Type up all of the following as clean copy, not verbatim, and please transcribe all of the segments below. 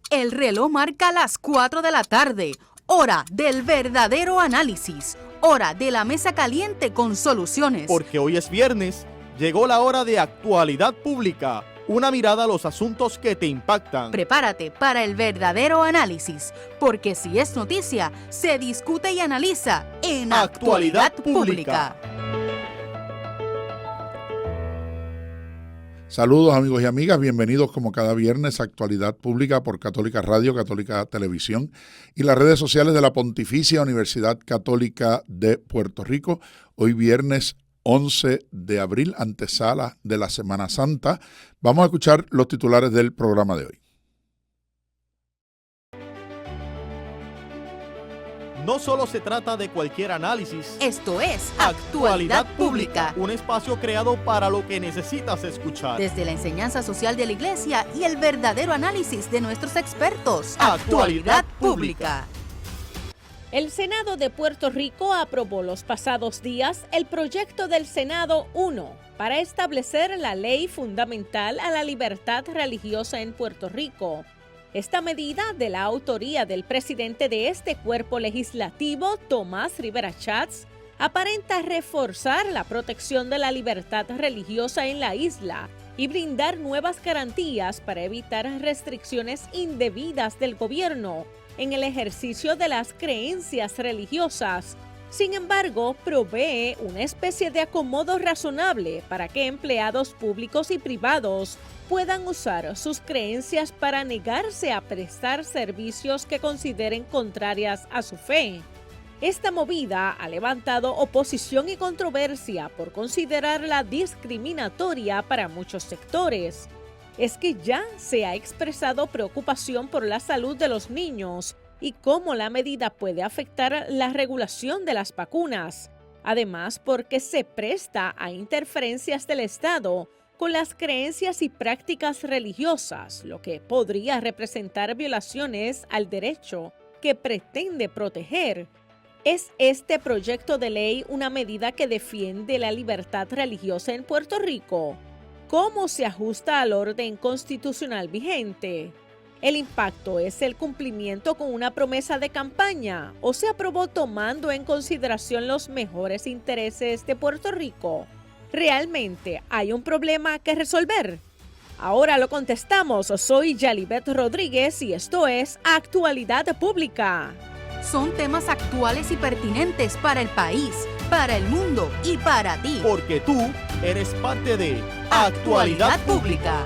El reloj marca las 4 de la tarde, hora del verdadero análisis, hora de la mesa caliente con soluciones. Porque hoy es viernes, llegó la hora de Actualidad Pública, una mirada a los asuntos que te impactan. Prepárate para el verdadero análisis, porque si es noticia, se discute y analiza en Actualidad Pública. Saludos amigos y amigas, bienvenidos como cada viernes a Actualidad Pública por Católica Radio, Católica Televisión y las redes sociales de la Pontificia Universidad Católica de Puerto Rico. Hoy viernes 11 de abril, antesala de la Semana Santa. Vamos a escuchar los titulares del programa de hoy. No solo se trata de cualquier análisis. Esto es Actualidad Pública, un espacio creado para lo que necesitas escuchar. desde la enseñanza social de la Iglesia y el verdadero análisis de nuestros expertos. Actualidad Pública. El Senado de Puerto Rico aprobó los pasados días el proyecto del Senado 1 para establecer la ley fundamental a la libertad religiosa en Puerto Rico. Esta medida, de la autoría del presidente de este cuerpo legislativo, Tomás Rivera Schatz, aparenta reforzar la protección de la libertad religiosa en la isla y brindar nuevas garantías para evitar restricciones indebidas del gobierno en el ejercicio de las creencias religiosas. Sin embargo, provee una especie de acomodo razonable para que empleados públicos y privados puedan usar sus creencias para negarse a prestar servicios que consideren contrarias a su fe. Esta movida ha levantado oposición y controversia por considerarla discriminatoria para muchos sectores. Es que ya se ha expresado preocupación por la salud de los niños y cómo la medida puede afectar la regulación de las vacunas. Además, porque se presta a interferencias del Estado con las creencias y prácticas religiosas, lo que podría representar violaciones al derecho que pretende proteger. ¿Es este proyecto de ley una medida que defiende la libertad religiosa en Puerto Rico? ¿Cómo se ajusta al orden constitucional vigente? ¿El impacto es el cumplimiento con una promesa de campaña o se aprobó tomando en consideración los mejores intereses de Puerto Rico? ¿Realmente hay un problema que resolver? Ahora lo contestamos. Soy Yalibet Rodríguez y esto es Actualidad Pública. Son temas actuales y pertinentes para el país, para el mundo y para ti. Porque tú eres parte de Actualidad Pública.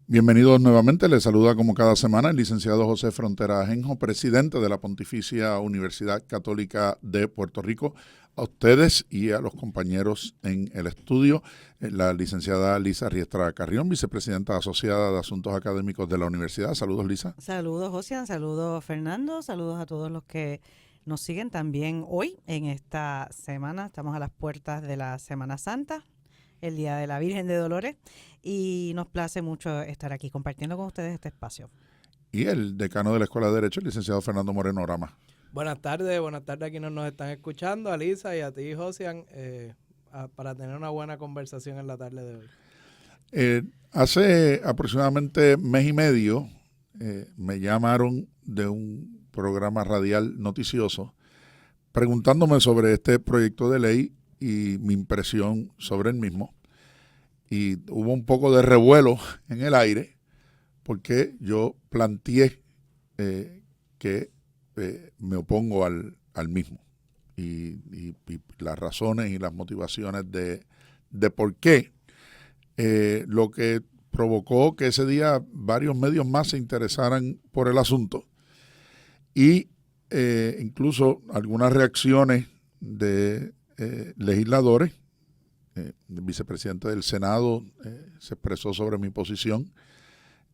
Bienvenidos nuevamente, les saluda como cada semana el licenciado José Frontera Ajenjo, presidente de la Pontificia Universidad Católica de Puerto Rico. A ustedes y a los compañeros en el estudio, la licenciada Lisa Riestra Carrión, vicepresidenta asociada de Asuntos Académicos de la Universidad. Saludos, Lisa. Saludos, Josian. Saludos, Fernando. Saludos a todos los que nos siguen también hoy en esta semana. Estamos a las puertas de la Semana Santa, el Día de la Virgen de Dolores, y nos place mucho estar aquí compartiendo con ustedes este espacio. Y el decano de la Escuela de Derecho, el licenciado Fernando Moreno Rama. Buenas tardes a quienes nos están escuchando, a Lisa y a ti, Josian, para tener una buena conversación en la tarde de hoy. Hace aproximadamente mes y medio me llamaron de un programa radial noticioso preguntándome sobre este proyecto de ley y mi impresión sobre el mismo. Y hubo un poco de revuelo en el aire porque yo planteé que me opongo al mismo y las razones y las motivaciones de por qué, lo que provocó que ese día varios medios más se interesaran por el asunto y incluso algunas reacciones de legisladores. El vicepresidente del Senado se expresó sobre mi posición,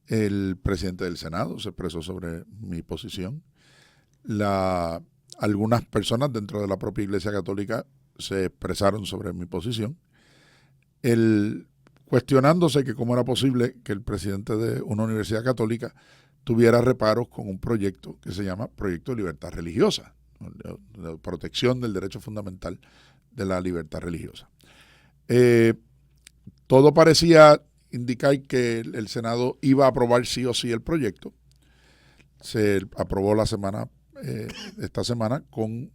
el presidente del Senado se expresó sobre mi posición. Algunas personas dentro de la propia Iglesia Católica se expresaron sobre mi posición, cuestionándose que cómo era posible que el presidente de una universidad católica tuviera reparos con un proyecto que se llama Proyecto de Libertad Religiosa, de protección del derecho fundamental de la libertad religiosa. Todo parecía indicar que el Senado iba a aprobar sí o sí el proyecto. Se aprobó esta semana con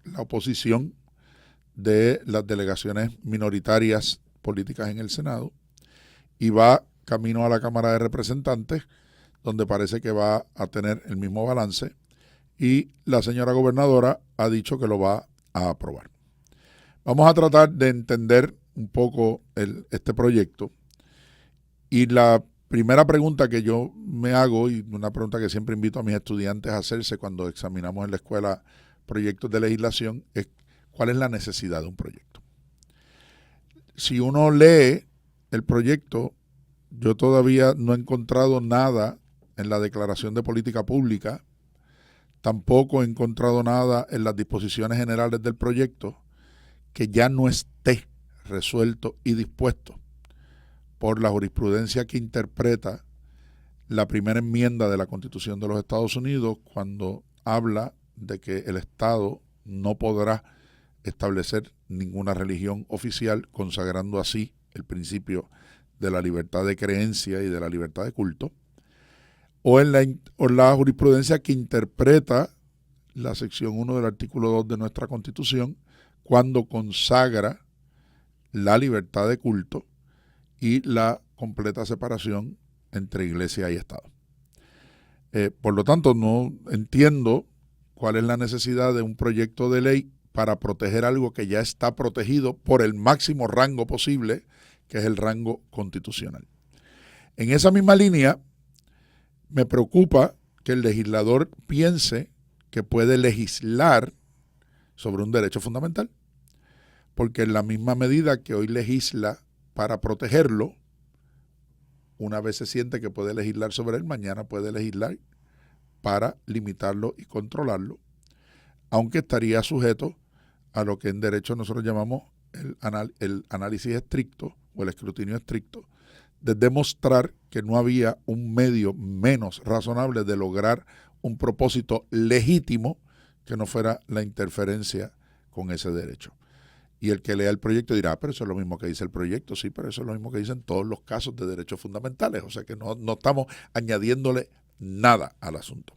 la oposición de las delegaciones minoritarias políticas en el Senado y va camino a la Cámara de Representantes, donde parece que va a tener el mismo balance, y la señora gobernadora ha dicho que lo va a aprobar. Vamos a tratar de entender un poco este proyecto, y la primera pregunta que yo me hago, y una pregunta que siempre invito a mis estudiantes a hacerse cuando examinamos en la escuela proyectos de legislación, es ¿cuál es la necesidad de un proyecto? Si uno lee el proyecto, yo todavía no he encontrado nada en la declaración de política pública, tampoco he encontrado nada en las disposiciones generales del proyecto que ya no esté resuelto y dispuesto por la jurisprudencia que interpreta la primera enmienda de la Constitución de los Estados Unidos, cuando habla de que el Estado no podrá establecer ninguna religión oficial, consagrando así el principio de la libertad de creencia y de la libertad de culto, o en la jurisprudencia que interpreta la sección 1 del artículo 2 de nuestra Constitución, cuando consagra la libertad de culto y la completa separación entre iglesia y Estado. Por lo tanto, no entiendo cuál es la necesidad de un proyecto de ley para proteger algo que ya está protegido por el máximo rango posible, que es el rango constitucional. En esa misma línea, me preocupa que el legislador piense que puede legislar sobre un derecho fundamental, porque en la misma medida que hoy legisla para protegerlo, una vez se siente que puede legislar sobre él, mañana puede legislar para limitarlo y controlarlo, aunque estaría sujeto a lo que en derecho nosotros llamamos el análisis estricto o el escrutinio estricto, de demostrar que no había un medio menos razonable de lograr un propósito legítimo que no fuera la interferencia con ese derecho. Y el que lea el proyecto dirá, pero eso es lo mismo que dice el proyecto. Sí, pero eso es lo mismo que dicen todos los casos de derechos fundamentales. O sea que no estamos añadiéndole nada al asunto.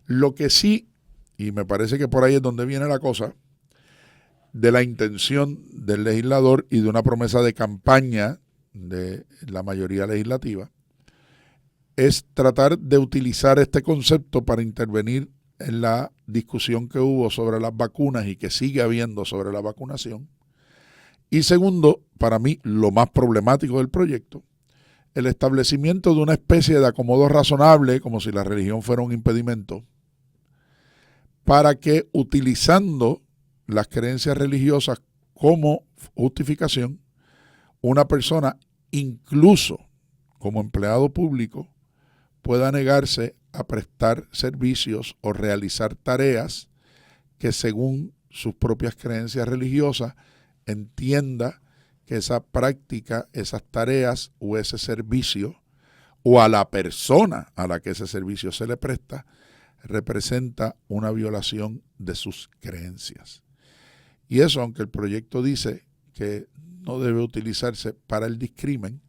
Lo que sí, y me parece que por ahí es donde viene la cosa, de la intención del legislador y de una promesa de campaña de la mayoría legislativa, es tratar de utilizar este concepto para intervenir en la discusión que hubo sobre las vacunas y que sigue habiendo sobre la vacunación. Y segundo, para mí, lo más problemático del proyecto, el establecimiento de una especie de acomodo razonable, como si la religión fuera un impedimento, para que, utilizando las creencias religiosas como justificación, una persona, incluso como empleado público, pueda negarse a prestar servicios o realizar tareas que, según sus propias creencias religiosas, entienda que esa práctica, esas tareas o ese servicio, o a la persona a la que ese servicio se le presta, representa una violación de sus creencias. Y eso, aunque el proyecto dice que no debe utilizarse para el discrimen,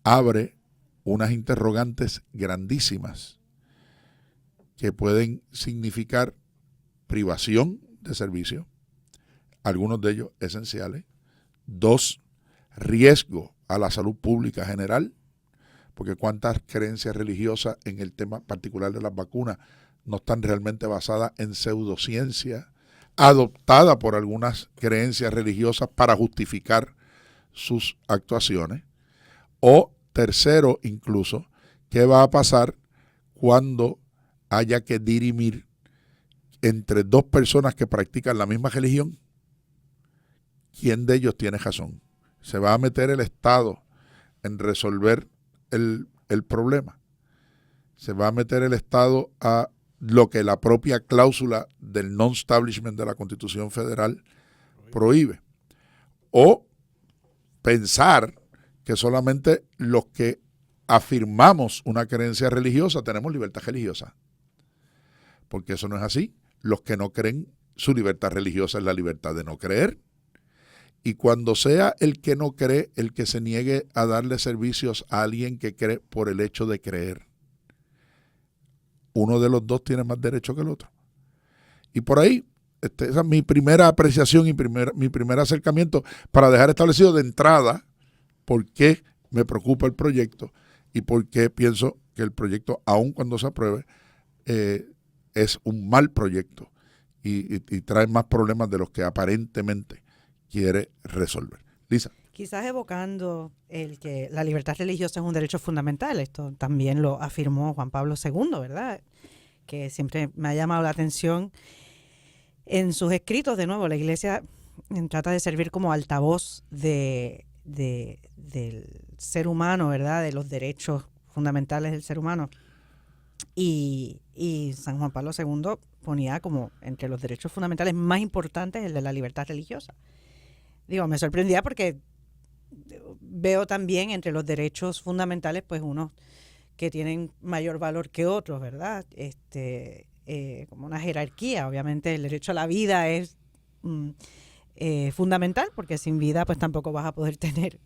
abre unas interrogantes grandísimas que pueden significar privación de servicio, algunos de ellos esenciales. 2, riesgo a la salud pública general, porque cuántas creencias religiosas en el tema particular de las vacunas no están realmente basadas en pseudociencia, adoptada por algunas creencias religiosas para justificar sus actuaciones. O tercero, incluso, ¿qué va a pasar cuando haya que dirimir entre dos personas que practican la misma religión? ¿Quién de ellos tiene razón? ¿Se va a meter el Estado en resolver el problema? ¿Se va a meter el Estado a lo que la propia cláusula del non-establishment de la Constitución Federal prohíbe? ¿O pensar que solamente los que afirmamos una creencia religiosa tenemos libertad religiosa? Porque eso no es así. Los que no creen, su libertad religiosa es la libertad de no creer. Y cuando sea el que no cree, el que se niegue a darle servicios a alguien que cree por el hecho de creer. Uno de los dos tiene más derecho que el otro. Y por ahí, esa es mi primera apreciación y mi primer acercamiento para dejar establecido de entrada por qué me preocupa el proyecto y por qué pienso que el proyecto, aun cuando se apruebe, es un mal proyecto y trae más problemas de los que aparentemente quiere resolver. Lisa. Quizás evocando el que la libertad religiosa es un derecho fundamental. Esto también lo afirmó Juan Pablo II, ¿verdad? Que siempre me ha llamado la atención en sus escritos. De nuevo, la Iglesia trata de servir como altavoz del ser humano, ¿verdad? De los derechos fundamentales del ser humano. Y San Juan Pablo II ponía como entre los derechos fundamentales más importantes el de la libertad religiosa. Digo, me sorprendía porque veo también entre los derechos fundamentales, pues unos que tienen mayor valor que otros, ¿verdad? Como una jerarquía. Obviamente el derecho a la vida es fundamental, porque sin vida pues tampoco vas a poder tener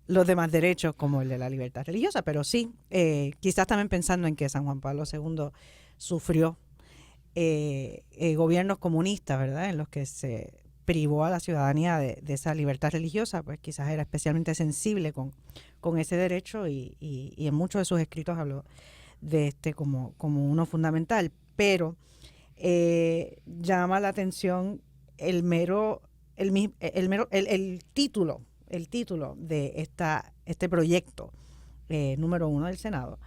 los demás derechos como el de la libertad religiosa. Pero sí, quizás también pensando en que San Juan Pablo II sufrió gobiernos comunistas, ¿verdad? En los que se privó a la ciudadanía de esa libertad religiosa, pues quizás era especialmente sensible con ese derecho y en muchos de sus escritos habló de como uno fundamental. Pero llama la atención el título de este proyecto número 1 del Senado,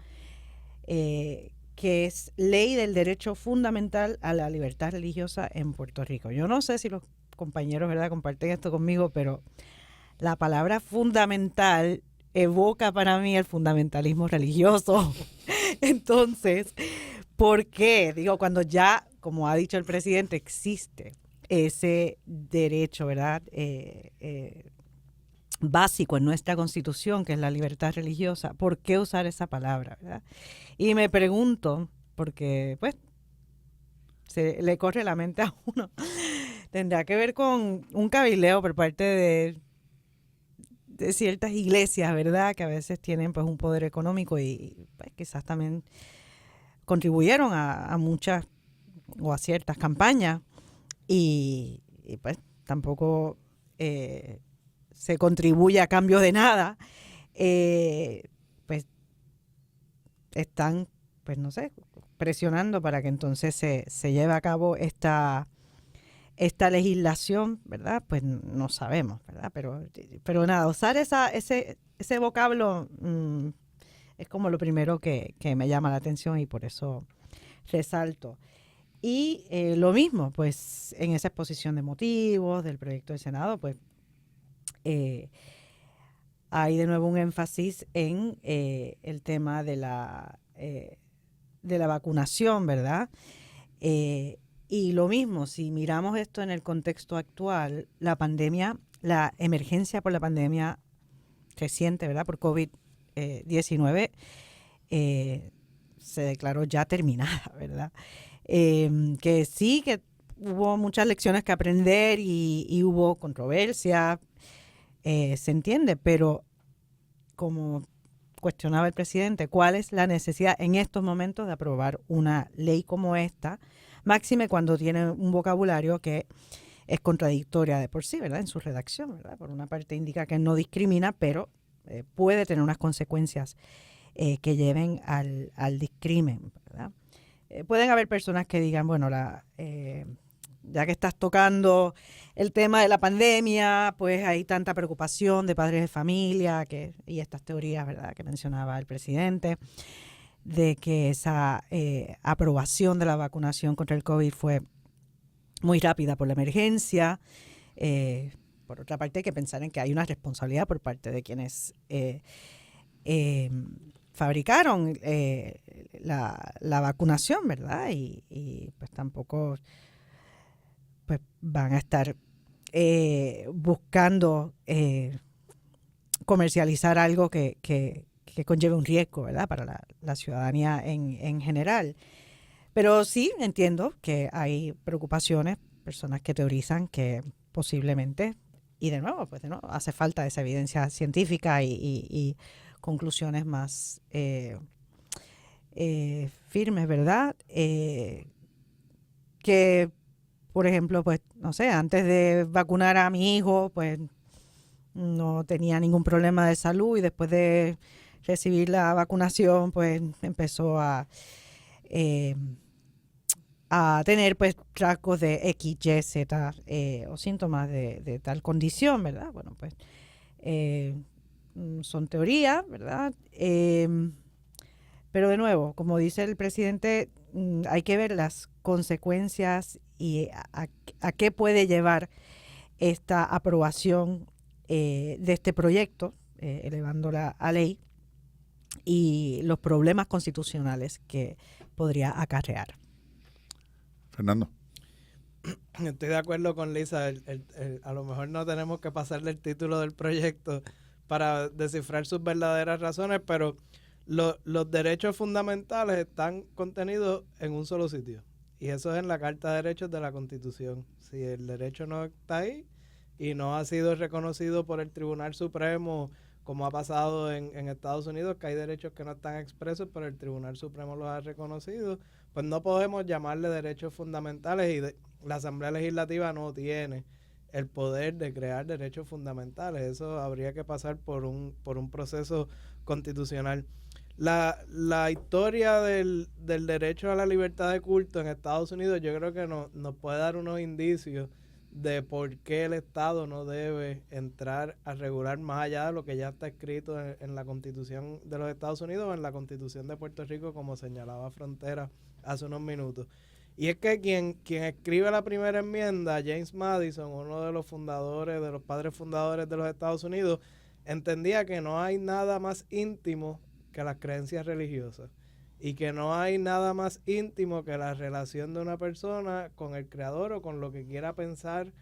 que es Ley del Derecho Fundamental a la Libertad Religiosa en Puerto Rico. Yo no sé si los compañeros, ¿verdad?, comparten esto conmigo, pero la palabra fundamental evoca para mí el fundamentalismo religioso. Entonces, ¿por qué? Digo, cuando ya, como ha dicho el presidente, existe ese derecho, ¿verdad?, básico en nuestra Constitución, que es la libertad religiosa, ¿por qué usar esa palabra, verdad? Y me pregunto, porque pues se le corre la mente a uno, tendrá que ver con un cabildeo por parte de ciertas iglesias, ¿verdad?, que a veces tienen pues un poder económico y pues, quizás también contribuyeron a muchas o a ciertas campañas y pues tampoco se contribuye a cambio de nada, pues están, pues no sé, presionando para que entonces se lleve a cabo esta legislación, ¿verdad? Pues no sabemos, ¿verdad? Pero nada, usar ese vocablo es como lo primero que me llama la atención y por eso resalto. Y lo mismo, pues en esa exposición de motivos del proyecto del Senado, pues hay de nuevo un énfasis en el tema de la vacunación, ¿verdad? Y lo mismo, si miramos esto en el contexto actual, la emergencia por la pandemia reciente, ¿verdad?, por COVID-19, se declaró ya terminada, ¿verdad? Que sí, que hubo muchas lecciones que aprender y hubo controversia, se entiende, pero como cuestionaba el presidente, ¿cuál es la necesidad en estos momentos de aprobar una ley como esta? Máxime cuando tiene un vocabulario que es contradictoria de por sí, ¿verdad?, en su redacción, ¿verdad? Por una parte indica que no discrimina, pero puede tener unas consecuencias que lleven al discrimen, ¿verdad? Pueden haber personas que digan, bueno, ya que estás tocando el tema de la pandemia, pues hay tanta preocupación de padres de familia y estas teorías, ¿verdad?, que mencionaba el presidente, de que esa aprobación de la vacunación contra el COVID fue muy rápida por la emergencia. Por otra parte, hay que pensar en que hay una responsabilidad por parte de quienes fabricaron la vacunación, ¿verdad? Y pues tampoco pues van a estar buscando comercializar algo que conlleve un riesgo, ¿verdad?, para la ciudadanía en general. Pero sí entiendo que hay preocupaciones, personas que teorizan que posiblemente y de nuevo, pues hace falta esa evidencia científica y conclusiones más firmes, ¿verdad? Que, por ejemplo, pues, no sé, antes de vacunar a mi hijo, pues no tenía ningún problema de salud y después de recibir la vacunación, pues empezó a tener pues rasgos de X, Y, Z o síntomas de tal condición, ¿verdad? Bueno, pues son teorías, ¿verdad? Pero de nuevo, como dice el presidente, hay que ver las consecuencias y a qué puede llevar esta aprobación de este proyecto, elevándola a ley, y los problemas constitucionales que podría acarrear. Fernando. Estoy de acuerdo con Lisa. A lo mejor no tenemos que pasarle el título del proyecto para descifrar sus verdaderas razones, pero los derechos fundamentales están contenidos en un solo sitio. Y eso es en la Carta de Derechos de la Constitución. Si el derecho no está ahí y no ha sido reconocido por el Tribunal Supremo, como ha pasado en Estados Unidos, que hay derechos que no están expresos, pero el Tribunal Supremo los ha reconocido, pues no podemos llamarle derechos fundamentales, y la Asamblea Legislativa no tiene el poder de crear derechos fundamentales. Eso habría que pasar por un proceso constitucional. La historia del derecho a la libertad de culto en Estados Unidos, yo creo que nos puede dar unos indicios de por qué el Estado no debe entrar a regular más allá de lo que ya está escrito en la Constitución de los Estados Unidos o en la Constitución de Puerto Rico, como señalaba Frontera hace unos minutos. Y es que quien escribe la primera enmienda, James Madison, uno de los fundadores, de los padres fundadores de los Estados Unidos, entendía que no hay nada más íntimo que las creencias religiosas, y que no hay nada más íntimo que la relación de una persona con el Creador o con lo que quiera pensar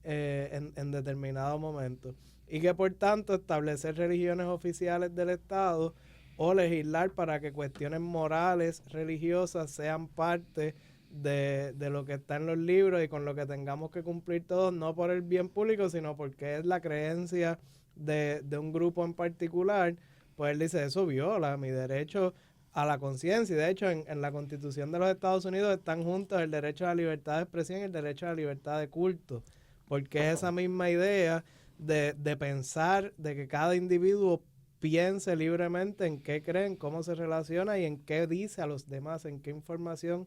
en determinado momento. Y que por tanto establecer religiones oficiales del Estado o legislar para que cuestiones morales religiosas sean parte de lo que está en los libros y con lo que tengamos que cumplir todos, no por el bien público, sino porque es la creencia de un grupo en particular, pues él dice, eso viola mi derecho a la conciencia. Y de hecho en la Constitución de los Estados Unidos están juntos el derecho a la libertad de expresión y el derecho a la libertad de culto, porque es esa misma idea de pensar, de que cada individuo piense libremente en qué cree, en cómo se relaciona y en qué dice a los demás, en qué información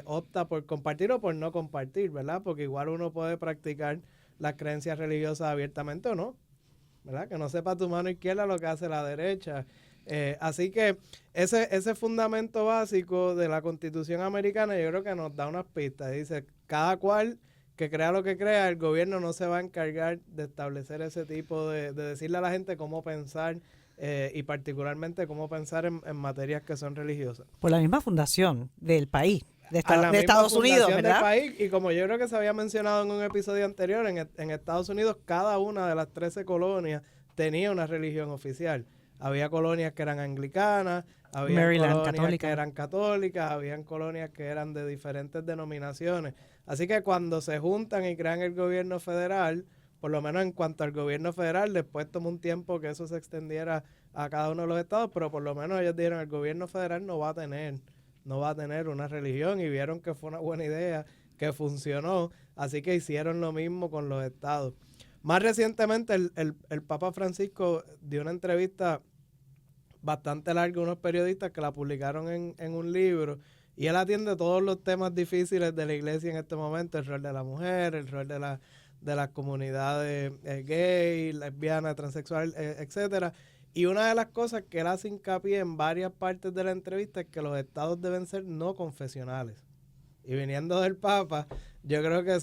opta por compartir o por no compartir, ¿verdad? Porque igual uno puede practicar las creencias religiosas abiertamente o no, ¿verdad? Que no sepa tu mano izquierda lo que hace la derecha. Así que ese fundamento básico de la Constitución americana yo creo que nos da unas pistas. Dice, cada cual que crea lo que crea, el gobierno no se va a encargar de establecer ese tipo de decirle a la gente cómo pensar y particularmente cómo pensar en materias que son religiosas. Por la misma fundación del país, de Estados Unidos, ¿verdad? Del país, y como yo creo que se había mencionado en un episodio anterior, en Estados Unidos cada una de las 13 colonias tenía una religión oficial. Había colonias que eran anglicanas, había colonias católica, que eran católicas, habían colonias que eran de diferentes denominaciones. Así que cuando se juntan y crean el gobierno federal, por lo menos en cuanto al gobierno federal, después tomó un tiempo que eso se extendiera a cada uno de los estados, pero por lo menos ellos dijeron el gobierno federal no va a tener una religión, y vieron que fue una buena idea, que funcionó, así que hicieron lo mismo con los estados. Más recientemente el Papa Francisco dio una entrevista bastante larga a unos periodistas que la publicaron en un libro, y él atiende todos los temas difíciles de la iglesia en este momento, el rol de la mujer, el rol de las comunidades gay, lesbianas, transexual, etcétera. Y una de las cosas que él hace hincapié en varias partes de la entrevista es que los estados deben ser no confesionales. Y viniendo del Papa, yo creo que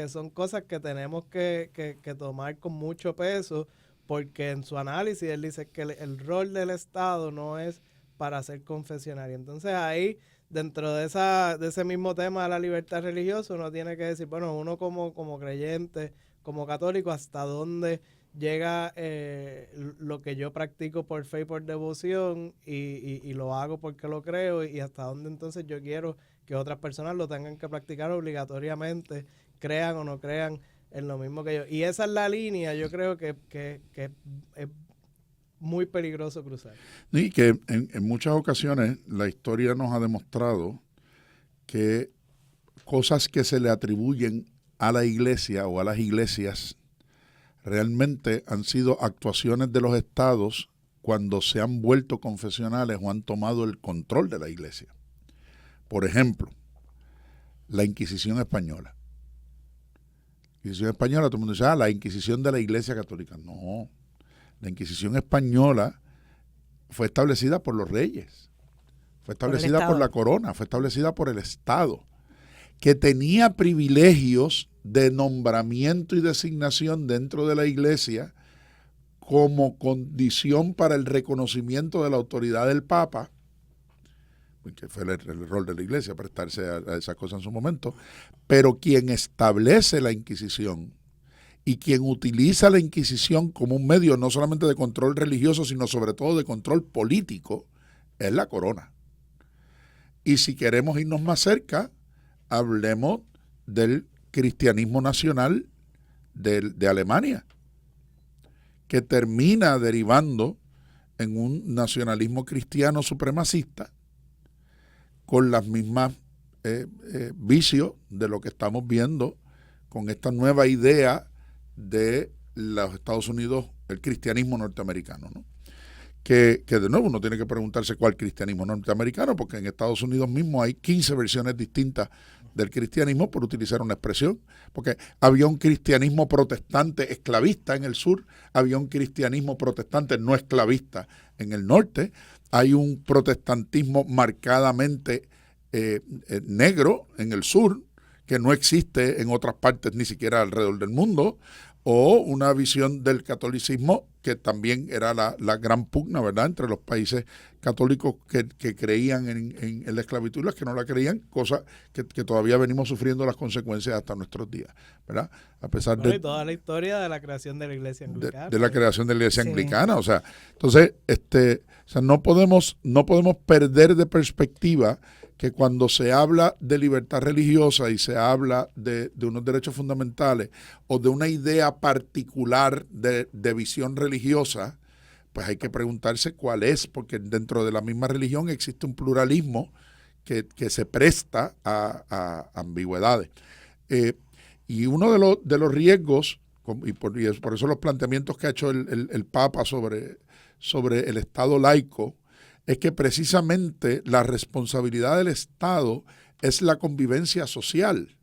son cosas que tenemos que tomar con mucho peso, porque en su análisis él dice que el rol del Estado no es para ser confesionario. Entonces ahí, dentro de ese mismo tema de la libertad religiosa, uno tiene que decir, bueno, uno como creyente, como católico, hasta dónde llega lo que yo practico por fe y por devoción y lo hago porque lo creo, y hasta dónde entonces yo quiero que otras personas lo tengan que practicar obligatoriamente, crean o no crean en lo mismo que yo. Y esa es la línea, yo creo que es muy peligroso cruzar. Y que en muchas ocasiones la historia nos ha demostrado que cosas que se le atribuyen a la iglesia o a las iglesias realmente han sido actuaciones de los estados cuando se han vuelto confesionales o han tomado el control de la iglesia. Por ejemplo, la Inquisición española. La Inquisición española, todo el mundo dice, la Inquisición de la Iglesia Católica. No, la Inquisición española fue establecida por los reyes, fue establecida por la corona, fue establecida por el Estado, que tenía privilegios de nombramiento y designación dentro de la iglesia como condición para el reconocimiento de la autoridad del Papa, que fue el rol de la iglesia, prestarse a esas cosas en su momento, pero quien establece la Inquisición y quien utiliza la Inquisición como un medio no solamente de control religioso, sino sobre todo de control político, es la corona. Y si queremos irnos más cerca, hablemos del cristianismo nacional de Alemania, que termina derivando en un nacionalismo cristiano supremacista con las mismas vicios de lo que estamos viendo con esta nueva idea de los Estados Unidos, el cristianismo norteamericano, ¿no? Que de nuevo uno tiene que preguntarse cuál cristianismo norteamericano, porque en Estados Unidos mismo hay 15 versiones distintas del cristianismo, por utilizar una expresión, porque había un cristianismo protestante esclavista en el sur, había un cristianismo protestante no esclavista en el norte, hay un protestantismo marcadamente negro en el sur, que no existe en otras partes ni siquiera alrededor del mundo, o una visión del catolicismo que también era la gran pugna, ¿verdad?, entre los países católicos que creían en la esclavitud y los que no la creían, cosa que todavía venimos sufriendo las consecuencias hasta nuestros días, ¿verdad? A pesar de toda la historia de la creación de la iglesia anglicana. De la creación de la iglesia anglicana, o sea, entonces, no podemos perder de perspectiva que cuando se habla de libertad religiosa y se habla de unos derechos fundamentales o de una idea particular de visión religiosa, pues hay que preguntarse cuál es, porque dentro de la misma religión existe un pluralismo que se presta a ambigüedades. Y uno de los riesgos, y por eso los planteamientos que ha hecho el Papa sobre el Estado laico, es que precisamente la responsabilidad del Estado es la convivencia social,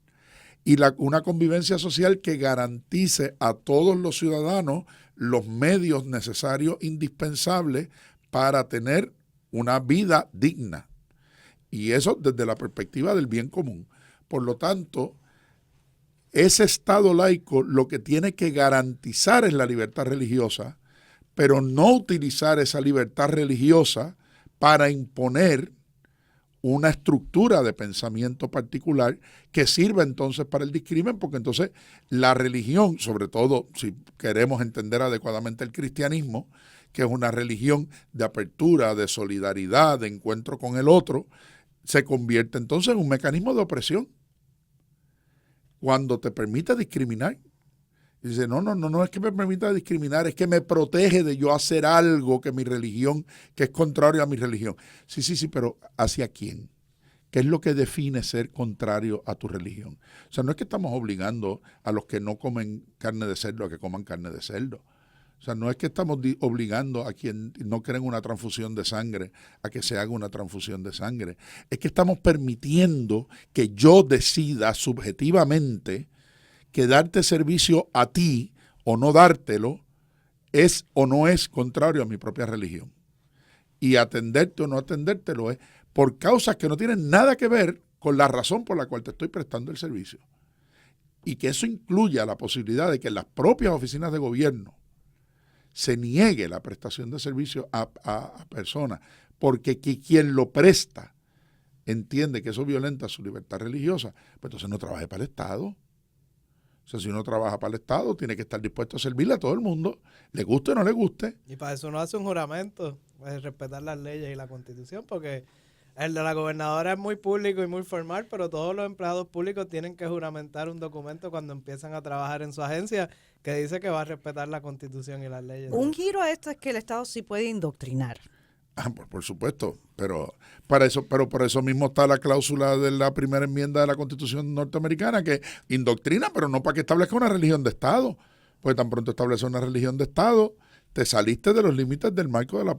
y una convivencia social que garantice a todos los ciudadanos los medios necesarios, indispensables para tener una vida digna. Y eso desde la perspectiva del bien común. Por lo tanto, ese Estado laico lo que tiene que garantizar es la libertad religiosa, pero no utilizar esa libertad religiosa para imponer una estructura de pensamiento particular que sirva entonces para el discrimen, porque entonces la religión, sobre todo si queremos entender adecuadamente el cristianismo, que es una religión de apertura, de solidaridad, de encuentro con el otro, se convierte entonces en un mecanismo de opresión cuando te permite discriminar. Y dice, no es que me permita discriminar, es que me protege de yo hacer algo que mi religión, que es contrario a mi religión. Sí, pero ¿hacia quién? ¿Qué es lo que define ser contrario a tu religión? O sea, no es que estamos obligando a los que no comen carne de cerdo a que coman carne de cerdo. O sea, no es que estamos obligando a quien no cree en una transfusión de sangre a que se haga una transfusión de sangre. Es que estamos permitiendo que yo decida subjetivamente que darte servicio a ti o no dártelo es o no es contrario a mi propia religión. Y atenderte o no atendértelo es por causas que no tienen nada que ver con la razón por la cual te estoy prestando el servicio. Y que eso incluya la posibilidad de que en las propias oficinas de gobierno se niegue la prestación de servicio a personas, porque quien lo presta entiende que eso violenta su libertad religiosa, pues entonces no trabaje para el Estado. O sea, si uno trabaja para el Estado, tiene que estar dispuesto a servirle a todo el mundo, le guste o no le guste. Y para eso uno hace un juramento, respetar las leyes y la Constitución, porque El de la gobernadora es muy público y muy formal, pero todos los empleados públicos tienen que juramentar un documento cuando empiezan a trabajar en su agencia que dice que va a respetar la Constitución y las leyes. Un giro a esto es que el Estado sí puede indoctrinar. Por supuesto, pero por eso mismo está la cláusula de la primera enmienda de la Constitución norteamericana que indoctrina, pero no para que establezca una religión de Estado, pues tan pronto establece una religión de Estado, te saliste de los límites del marco de la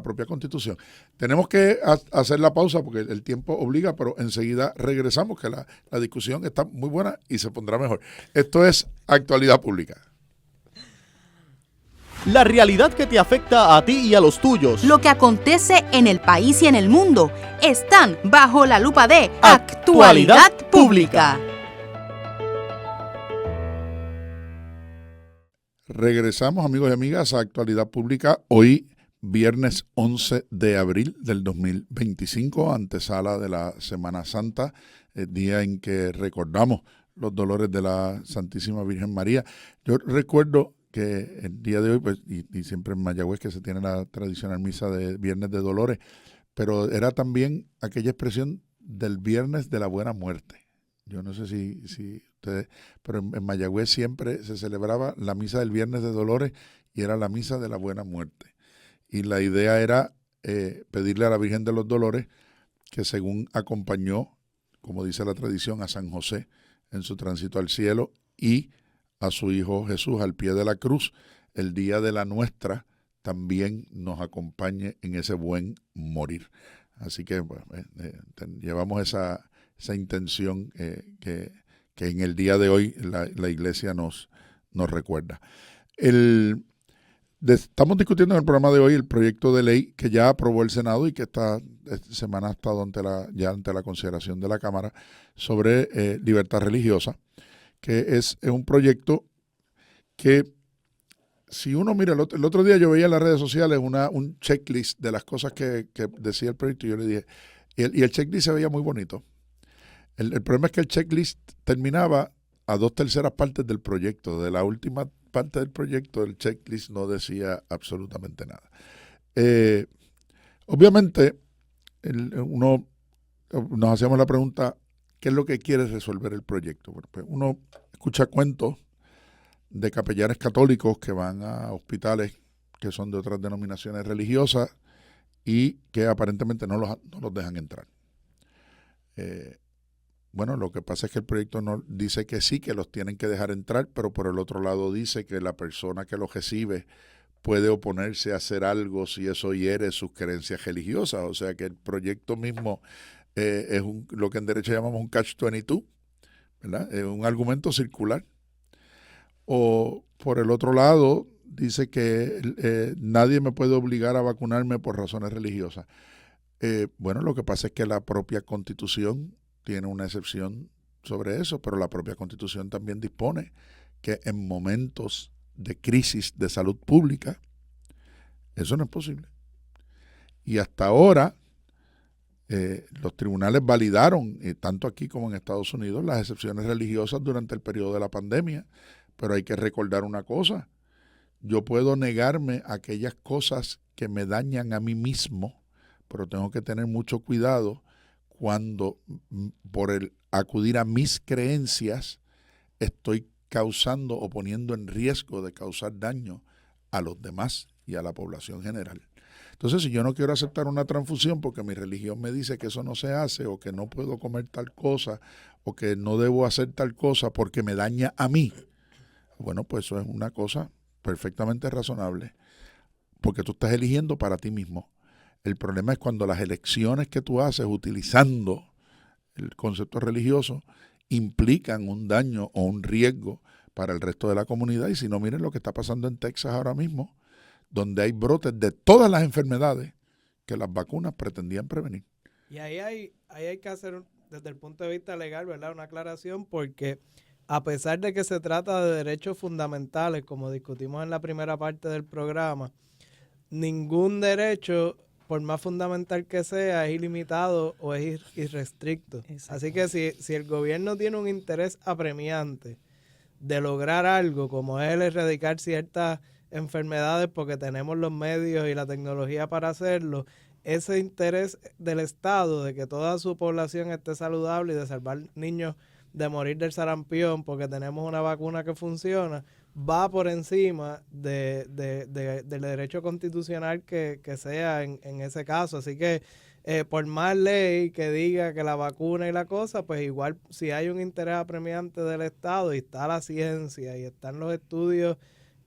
propia Constitución. Tenemos que hacer la pausa porque el tiempo obliga, pero enseguida regresamos, que la discusión está muy buena y se pondrá mejor. Esto es Actualidad Pública. La realidad que te afecta a ti y a los tuyos. Lo que acontece en el país y en el mundo están bajo la lupa de Actualidad Pública. Regresamos, amigos y amigas, a Actualidad Pública. Hoy, viernes 11 de abril del 2025, antesala de la Semana Santa, el día en que recordamos los dolores de la Santísima Virgen María. Yo recuerdo que el día de hoy, pues, y siempre en Mayagüez que se tiene la tradicional misa de Viernes de Dolores, pero era también aquella expresión del Viernes de la Buena Muerte. Yo no sé si ustedes, pero en Mayagüez siempre se celebraba la misa del Viernes de Dolores y era la misa de la Buena Muerte. Y la idea era pedirle a la Virgen de los Dolores que, según acompañó, como dice la tradición, a San José en su tránsito al cielo y a su Hijo Jesús al pie de la cruz, el día de la nuestra también nos acompañe en ese buen morir. Así que bueno, llevamos esa intención que en el día de hoy la Iglesia nos recuerda. Estamos discutiendo en el programa de hoy el proyecto de ley que ya aprobó el Senado y que esta semana ha estado ante la consideración de la Cámara sobre libertad religiosa, que es un proyecto que, si uno mira, el otro día yo veía en las redes sociales un checklist de las cosas que decía el proyecto y yo le dije, y el checklist se veía muy bonito. El problema es que el checklist terminaba a 2/3 partes del proyecto. De la última parte del proyecto, el checklist no decía absolutamente nada. Obviamente, nos hacíamos la pregunta, ¿qué es lo que quiere resolver el proyecto? Bueno, pues uno escucha cuentos de capellanes católicos que van a hospitales que son de otras denominaciones religiosas y que aparentemente no los dejan entrar. Bueno, lo que pasa es que el proyecto no dice que sí, que los tienen que dejar entrar, pero por el otro lado dice que la persona que los recibe puede oponerse a hacer algo si eso hiere sus creencias religiosas. O sea que el proyecto mismo es lo que en derecho llamamos un catch-22, ¿verdad? Es un argumento circular. O por el otro lado dice que nadie me puede obligar a vacunarme por razones religiosas. Bueno, lo que pasa es que la propia Constitución tiene una excepción sobre eso, pero la propia Constitución también dispone que en momentos de crisis de salud pública eso no es posible. Y hasta ahora los tribunales validaron, tanto aquí como en Estados Unidos, las excepciones religiosas durante el periodo de la pandemia. Pero hay que recordar una cosa, yo puedo negarme a aquellas cosas que me dañan a mí mismo, pero tengo que tener mucho cuidado cuando por el acudir a mis creencias estoy causando o poniendo en riesgo de causar daño a los demás y a la población general. Entonces, si yo no quiero aceptar una transfusión porque mi religión me dice que eso no se hace o que no puedo comer tal cosa o que no debo hacer tal cosa porque me daña a mí, bueno, pues eso es una cosa perfectamente razonable porque tú estás eligiendo para ti mismo. El problema es cuando las elecciones que tú haces utilizando el concepto religioso implican un daño o un riesgo para el resto de la comunidad. Y si no, miren lo que está pasando en Texas ahora mismo, donde hay brotes de todas las enfermedades que las vacunas pretendían prevenir. Y ahí hay que hacer, desde el punto de vista legal, ¿verdad?, una aclaración, porque a pesar de que se trata de derechos fundamentales, como discutimos en la primera parte del programa, ningún derecho, por más fundamental que sea, es ilimitado o es irrestricto. Así que si el gobierno tiene un interés apremiante de lograr algo, como es el erradicar ciertas enfermedades porque tenemos los medios y la tecnología para hacerlo, ese interés del Estado de que toda su población esté saludable y de salvar niños de morir del sarampión porque tenemos una vacuna que funciona, va por encima del derecho constitucional que sea en ese caso. Así que por más ley que diga que la vacuna y la cosa, pues igual si hay un interés apremiante del Estado y está la ciencia y están los estudios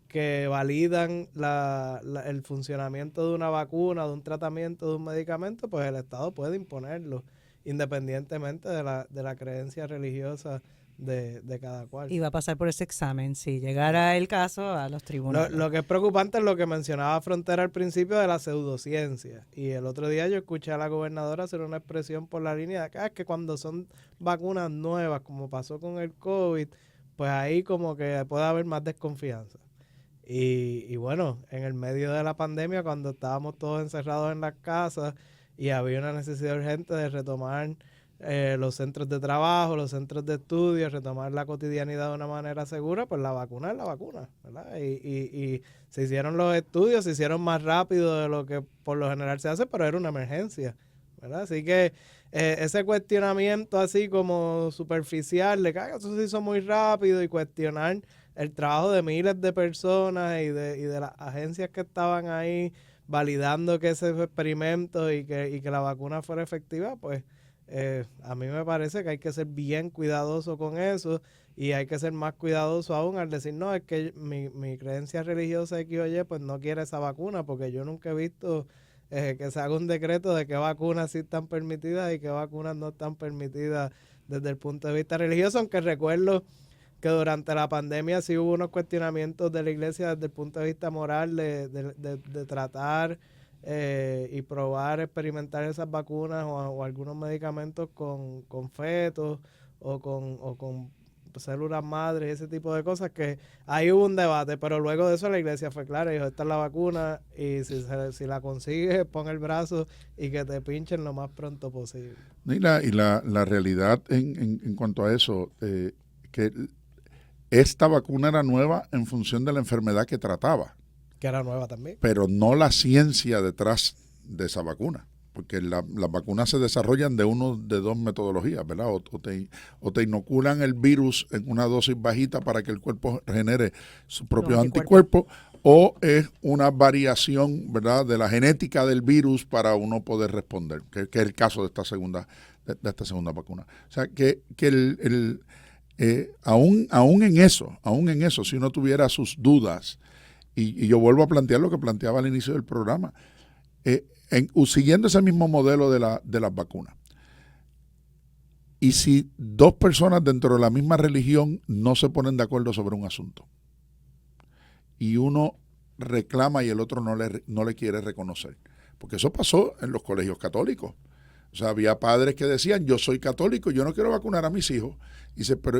que validan el funcionamiento de una vacuna, de un tratamiento, de un medicamento, pues el Estado puede imponerlo, independientemente de la creencia religiosa de cada cual. Y va a pasar por ese examen, si llegara el caso a los tribunales. Lo que es preocupante es lo que mencionaba Frontera al principio de la pseudociencia. Y el otro día yo escuché a la gobernadora hacer una expresión por la línea de acá, es que cuando son vacunas nuevas, como pasó con el COVID, pues ahí como que puede haber más desconfianza. Y bueno, en el medio de la pandemia, cuando estábamos todos encerrados en las casas y había una necesidad urgente de retomar los centros de trabajo, los centros de estudio, retomar la cotidianidad de una manera segura, pues la vacuna es la vacuna, ¿verdad? Y se hicieron los estudios, se hicieron más rápido de lo que por lo general se hace, pero era una emergencia, ¿verdad? Así que ese cuestionamiento así como superficial de que eso se hizo muy rápido y cuestionar el trabajo de miles de personas y de las agencias que estaban ahí validando que ese experimento y que la vacuna fuera efectiva, pues a mí me parece que hay que ser bien cuidadoso con eso y hay que ser más cuidadoso aún al decir, no, es que mi creencia religiosa X o Y pues no quiere esa vacuna, porque yo nunca he visto que se haga un decreto de qué vacunas sí están permitidas y qué vacunas no están permitidas desde el punto de vista religioso, aunque recuerdo que durante la pandemia sí hubo unos cuestionamientos de la iglesia desde el punto de vista moral de tratar y probar, experimentar esas vacunas o algunos medicamentos con fetos o con células madres, ese tipo de cosas, que ahí hubo un debate, pero luego de eso la iglesia fue clara y dijo, esta es la vacuna y si la consigues, pon el brazo y que te pinchen lo más pronto posible. Y la realidad en cuanto a eso, que esta vacuna era nueva en función de la enfermedad que trataba. Que era nueva también. Pero no la ciencia detrás de esa vacuna, porque las vacunas se desarrollan de dos metodologías, ¿verdad? O te inoculan el virus en una dosis bajita para que el cuerpo genere sus propios anticuerpos, o es una variación, ¿verdad?, de la genética del virus para uno poder responder, que es el caso de esta segunda vacuna. O sea, aún en eso, si uno tuviera sus dudas, y yo vuelvo a plantear lo que planteaba al inicio del programa, siguiendo ese mismo modelo de las vacunas. Y si dos personas dentro de la misma religión no se ponen de acuerdo sobre un asunto, y uno reclama y el otro no le quiere reconocer, porque eso pasó en los colegios católicos. O sea, había padres que decían, yo soy católico, yo no quiero vacunar a mis hijos,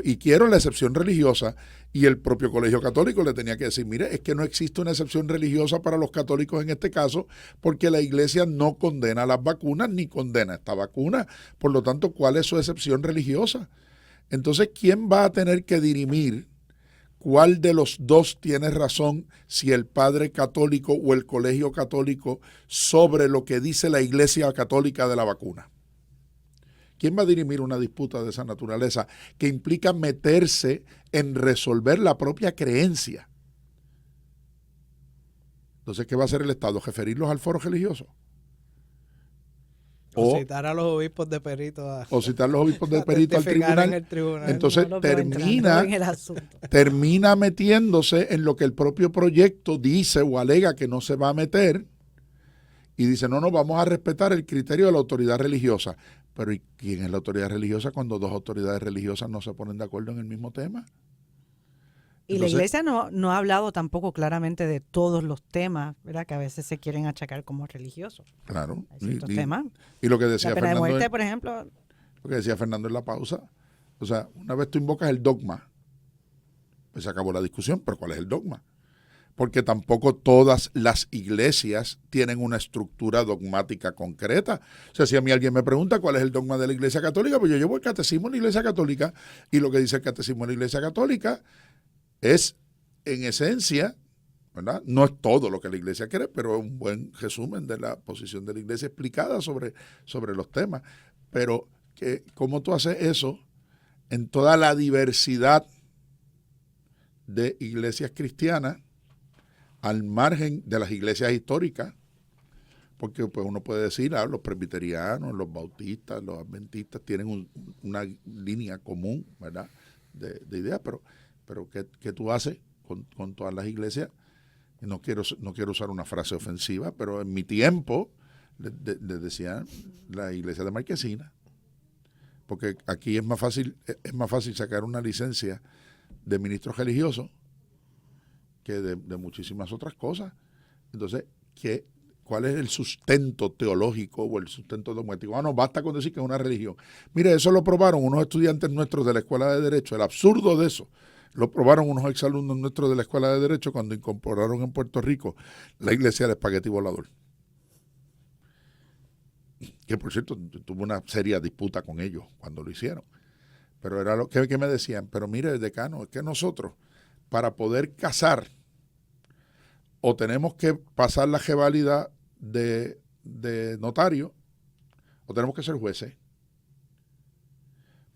y quiero la excepción religiosa, y el propio colegio católico le tenía que decir, mire, es que no existe una excepción religiosa para los católicos en este caso, porque la iglesia no condena las vacunas ni condena esta vacuna, por lo tanto, ¿cuál es su excepción religiosa? Entonces, ¿quién va a tener que dirimir cuál de los dos tiene razón, si el padre católico o el colegio católico, sobre lo que dice la iglesia católica de la vacuna? ¿Quién va a dirimir una disputa de esa naturaleza que implica meterse en resolver la propia creencia? Entonces, ¿qué va a hacer el Estado? ¿Referirlos al foro religioso? O citar a los obispos de perito. O citar a los obispos de perito al tribunal. Entonces termina metiéndose en lo que el propio proyecto dice o alega que no se va a meter, y dice, no, vamos a respetar el criterio de la autoridad religiosa. Pero ¿y quién es la autoridad religiosa cuando dos autoridades religiosas no se ponen de acuerdo en el mismo tema? Y entonces, la iglesia no ha hablado tampoco claramente de todos los temas, ¿verdad?, que a veces se quieren achacar como religiosos. Claro. Hay ciertos temas. Y lo que decía la pena Fernando, de muerte, por ejemplo. Lo que decía Fernando en la pausa, o sea, una vez tú invocas el dogma, pues se acabó la discusión, pero ¿cuál es el dogma? Porque tampoco todas las iglesias tienen una estructura dogmática concreta. O sea, si a mí alguien me pregunta cuál es el dogma de la Iglesia Católica, pues yo llevo el catecismo de la Iglesia Católica, y lo que dice el catecismo de la Iglesia Católica es, en esencia, ¿verdad? No es todo lo que la Iglesia quiere, pero es un buen resumen de la posición de la Iglesia explicada sobre los temas. Pero ¿cómo tú haces eso en toda la diversidad de iglesias cristianas al margen de las iglesias históricas? Porque pues uno puede decir, los presbiterianos, los bautistas, los adventistas tienen una línea común, ¿verdad?, de ideas, pero ¿qué tú haces con todas las iglesias? No quiero usar una frase ofensiva, pero en mi tiempo les decían la iglesia de Marquesina, porque aquí es más fácil sacar una licencia de ministro religioso que de muchísimas otras cosas. Entonces, ¿cuál es el sustento teológico o el sustento dogmático? No basta con decir que es una religión. Mire, eso lo probaron unos estudiantes nuestros de la Escuela de Derecho. El absurdo de eso lo probaron unos exalumnos nuestros de la Escuela de Derecho cuando incorporaron en Puerto Rico la iglesia del espagueti volador. Que, por cierto, tuve una seria disputa con ellos cuando lo hicieron. Pero era lo que me decían. Pero mire, decano, es que nosotros, para poder casar, o tenemos que pasar la reválida de notario, o tenemos que ser jueces.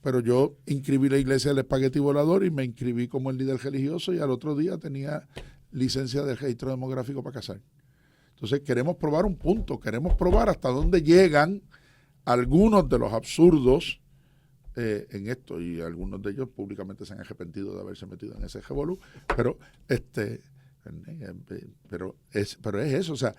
Pero yo inscribí la iglesia del espagueti volador y me inscribí como el líder religioso y al otro día tenía licencia de registro demográfico para casar. Entonces queremos probar un punto, queremos probar hasta dónde llegan algunos de los absurdos en esto, y algunos de ellos públicamente se han arrepentido de haberse metido en ese revolú, pero es eso, o sea,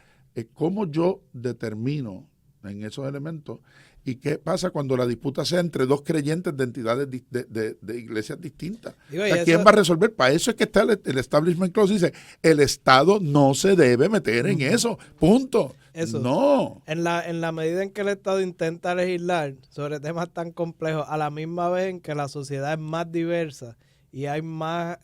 cómo yo determino en esos elementos. ¿Y qué pasa cuando la disputa sea entre dos creyentes de entidades de iglesias distintas? Digo, ¿Quién va a resolver? Para eso es que está el Establishment Clause. Dice, el Estado no se debe meter en eso. Punto. Eso. No. En la medida en que el Estado intenta legislar sobre temas tan complejos, a la misma vez en que la sociedad es más diversa y hay más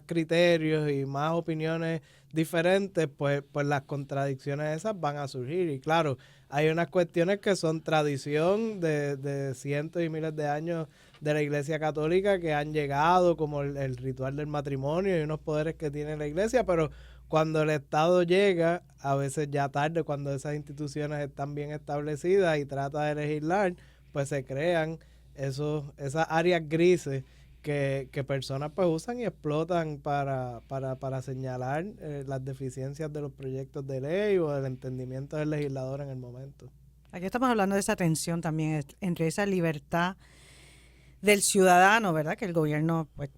criterios y más opiniones diferentes, pues las contradicciones esas van a surgir. Y claro, hay unas cuestiones que son tradición de cientos y miles de años de la Iglesia Católica que han llegado, como el ritual del matrimonio y unos poderes que tiene la Iglesia, pero cuando el Estado llega, a veces ya tarde, cuando esas instituciones están bien establecidas y trata de legislar, pues se crean esas áreas grises que personas pues usan y explotan para señalar las deficiencias de los proyectos de ley o del entendimiento del legislador en el momento. Aquí estamos hablando de esa tensión también entre esa libertad del ciudadano, ¿verdad?, que el gobierno pues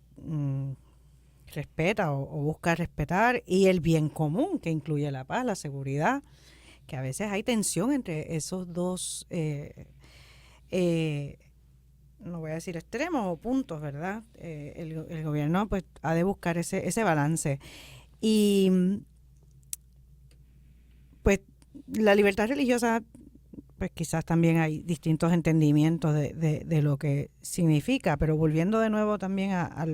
respeta o busca respetar, y el bien común, que incluye la paz, la seguridad, que a veces hay tensión entre esos dos no voy a decir extremos o puntos, ¿verdad? El gobierno pues ha de buscar ese balance. Y pues la libertad religiosa, pues quizás también hay distintos entendimientos de lo que significa, pero volviendo de nuevo también a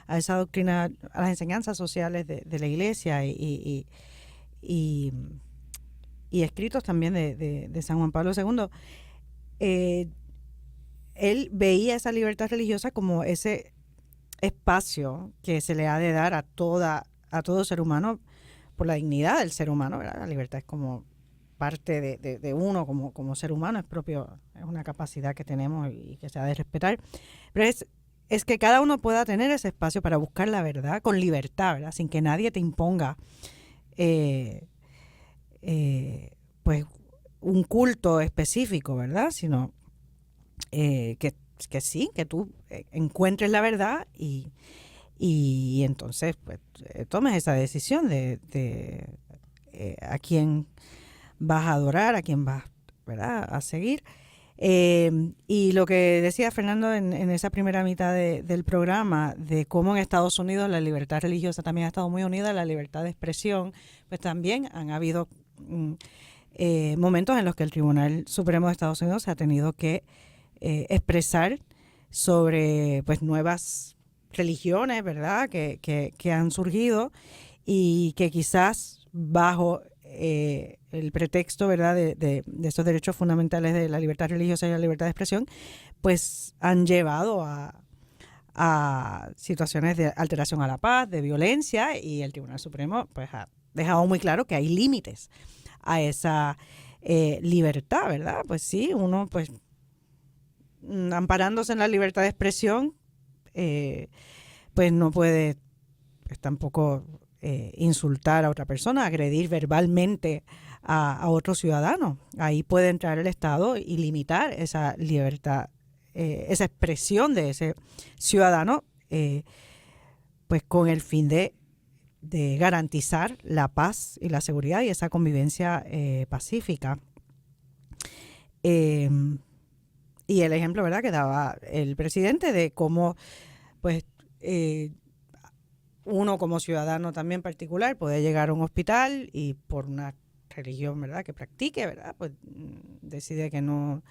esa doctrina, a las enseñanzas sociales de la Iglesia y escritos también de San Juan Pablo II, él veía esa libertad religiosa como ese espacio que se le ha de dar a todo ser humano por la dignidad del ser humano, ¿verdad? La libertad es como parte de uno como ser humano, es una capacidad que tenemos y que se ha de respetar. Pero es que cada uno pueda tener ese espacio para buscar la verdad con libertad, ¿verdad? Sin que nadie te imponga pues un culto específico, ¿verdad? Sino que sí, que tú encuentres la verdad y entonces pues tomes esa decisión de a quién vas a adorar, a quién vas, ¿verdad?, a seguir. Y lo que decía Fernando en esa primera mitad del programa, de cómo en Estados Unidos la libertad religiosa también ha estado muy unida a la libertad de expresión, pues también han habido momentos en los que el Tribunal Supremo de Estados Unidos se ha tenido que expresar sobre pues nuevas religiones, ¿verdad?, que han surgido y que quizás bajo el pretexto, ¿verdad?, de esos derechos fundamentales de la libertad religiosa y la libertad de expresión, pues han llevado a a situaciones de alteración a la paz, de violencia, y el Tribunal Supremo pues ha dejado muy claro que hay límites a esa libertad, ¿verdad? Pues sí, uno pues amparándose en la libertad de expresión, pues no puede pues, tampoco insultar a otra persona, agredir verbalmente a otro ciudadano. Ahí puede entrar el Estado y limitar esa libertad, esa expresión de ese ciudadano, pues con el fin de garantizar la paz y la seguridad y esa convivencia pacífica. Y el ejemplo, ¿verdad?, que daba el presidente de cómo, pues, uno como ciudadano también particular puede llegar a un hospital y por una religión, ¿verdad?, que practique, ¿verdad?, pues decide que no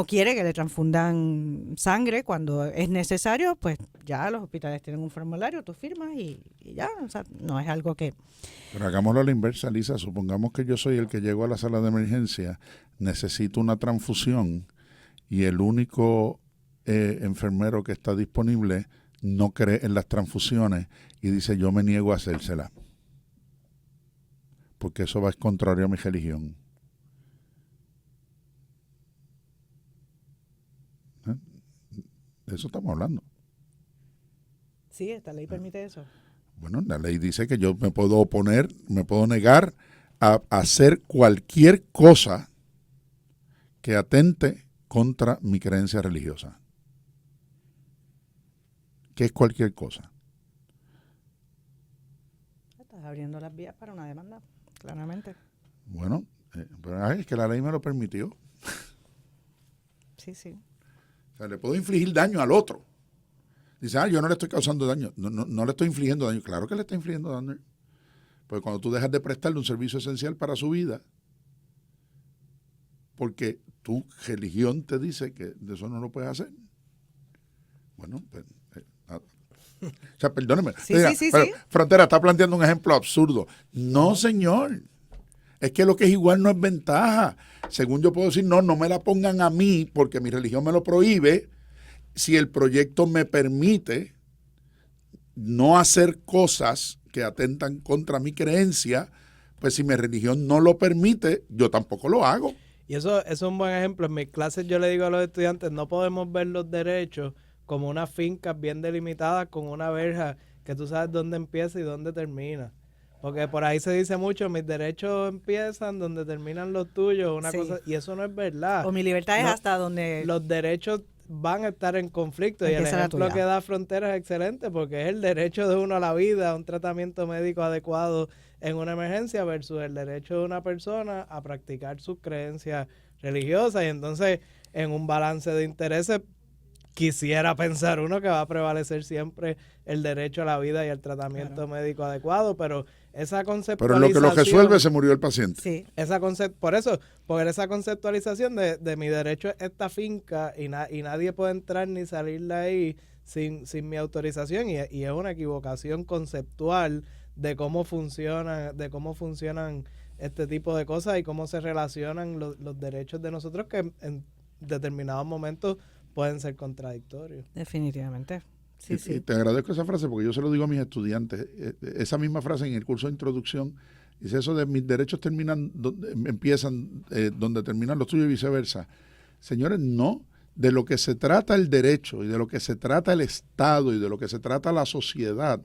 quiere que le transfundan sangre cuando es necesario, pues ya los hospitales tienen un formulario, tú firmas y ya, o sea, no es algo que... Pero hagámoslo a la inversa, Lisa, supongamos que yo soy el que llegó a la sala de emergencia, necesito una transfusión y el único enfermero que está disponible no cree en las transfusiones y dice yo me niego a hacérsela, porque eso va en contrario a mi religión. De eso estamos hablando. Sí, esta ley permite eso. Bueno, la ley dice que yo me puedo oponer, me puedo negar a hacer cualquier cosa que atente contra mi creencia religiosa. ¿Qué es cualquier cosa? Estás abriendo las vías para una demanda, claramente. Bueno, pero es que la ley me lo permitió. Sí, sí. O sea, le puedo infligir daño al otro. Dice, yo no le estoy causando daño. No le estoy infligiendo daño. Claro que le está infligiendo daño. Porque cuando tú dejas de prestarle un servicio esencial para su vida, porque tu religión te dice que de eso no lo puedes hacer. Bueno, pues, o sea, perdóneme. Sí, Diga, sí. Frontera está planteando un ejemplo absurdo. No, señor. Es que lo que es igual no es ventaja. Según yo puedo decir, no me la pongan a mí porque mi religión me lo prohíbe. Si el proyecto me permite no hacer cosas que atentan contra mi creencia, pues si mi religión no lo permite, yo tampoco lo hago. Y eso es un buen ejemplo. En mis clases yo le digo a los estudiantes, no podemos ver los derechos como unas fincas bien delimitadas con una verja que tú sabes dónde empieza y dónde termina. Porque por ahí se dice mucho, mis derechos empiezan donde terminan los tuyos, una cosa, y eso no es verdad. O mi libertad es hasta donde... Los derechos van a estar en conflicto y el ejemplo que da Frontera es excelente porque es el derecho de uno a la vida, a un tratamiento médico adecuado en una emergencia versus el derecho de una persona a practicar sus creencias religiosas, y entonces en un balance de intereses quisiera pensar uno que va a prevalecer siempre el derecho a la vida y al tratamiento médico adecuado, pero esa conceptualización... Pero lo que resuelve se murió el paciente. Sí. Por esa conceptualización de mi derecho es esta finca y nadie puede entrar ni salir de ahí sin mi autorización, y es una equivocación conceptual de cómo funcionan este tipo de cosas y cómo se relacionan los derechos de nosotros que en determinados momentos pueden ser contradictorios. Definitivamente. Sí, Y te agradezco esa frase porque yo se lo digo a mis estudiantes. Esa misma frase en el curso de introducción dice eso de mis derechos empiezan donde terminan los tuyos y viceversa. Señores, no. De lo que se trata el derecho y de lo que se trata el Estado y de lo que se trata la sociedad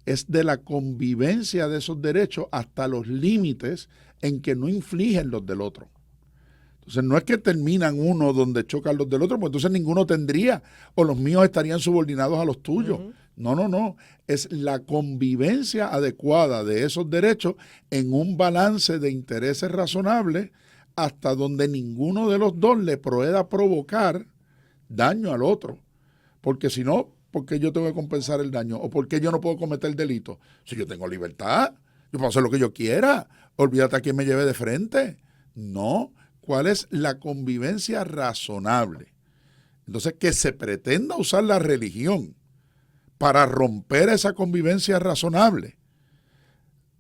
es de la convivencia de esos derechos hasta los límites en que no infligen los del otro. Entonces no es que terminan uno donde chocan los del otro, pues entonces ninguno tendría, o los míos estarían subordinados a los tuyos. Uh-huh. No. Es la convivencia adecuada de esos derechos en un balance de intereses razonables hasta donde ninguno de los dos le pueda provocar daño al otro. Porque si no, ¿por qué yo tengo que compensar el daño? ¿O por qué yo no puedo cometer delito? Si yo tengo libertad, yo puedo hacer lo que yo quiera. Olvídate a quién me lleve de frente. No. ¿Cuál es la convivencia razonable? Entonces, que se pretenda usar la religión para romper esa convivencia razonable.